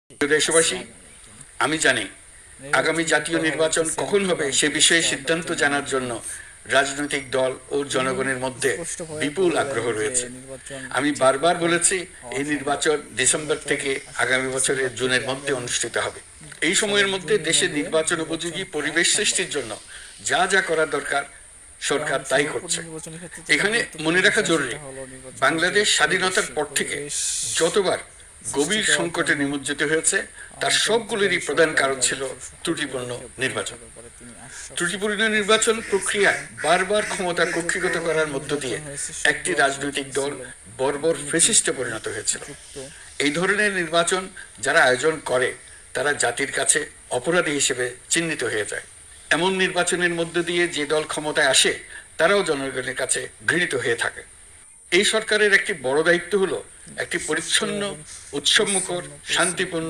প্রিয় দেশবাসী, আমি জানি আগামী জাতীয় নির্বাচন কখন হবে সে বিষয়ে সিদ্ধান্ত জানার জন্য রাজনৈতিক দল ও জনগণের মধ্যে বিপুল আগ্রহ রয়েছে। আমি বারবার বলেছি, এই নির্বাচন ডিসেম্বর থেকে আগামী বছরের জুনের মধ্যে অনুষ্ঠিত হবে। এই সময়ের মধ্যে দেশের নির্বাচন উপযোগী পরিবেশ সৃষ্টির জন্য যা যা করা দরকার সরকার তাই করছে। এখানে মনে রাখা জরুরি, বাংলাদেশ স্বাধীনতার পর থেকে যতবার গভীর সংকটে নিমজ্জিত হয়েছে তার সবগুলোরই প্রধান কারণ ছিল ত্রুটিপূর্ণ নির্বাচন। ত্রুটিপূর্ণ নির্বাচন প্রক্রিয়ায় বারবার ক্ষমতা কক্ষিগত করার মধ্য দিয়ে একটি রাজনৈতিক দল বর্বর ফ্যাসিস্টে পরিণত হয়েছিল। এই ধরনের নির্বাচন যারা আয়োজন করে তারা জাতির কাছে অপরাধী হিসেবে চিহ্নিত হয়ে যায়। এমন নির্বাচনের মধ্য দিয়ে যে দল ক্ষমতায় আসে তারাও জনগণের কাছে ঘৃণিত হয়ে থাকে। এই সরকারের একটি বড় দায়িত্ব হলো একটি পরিচ্ছন্ন, উৎসবমুখর, শান্তিপূর্ণ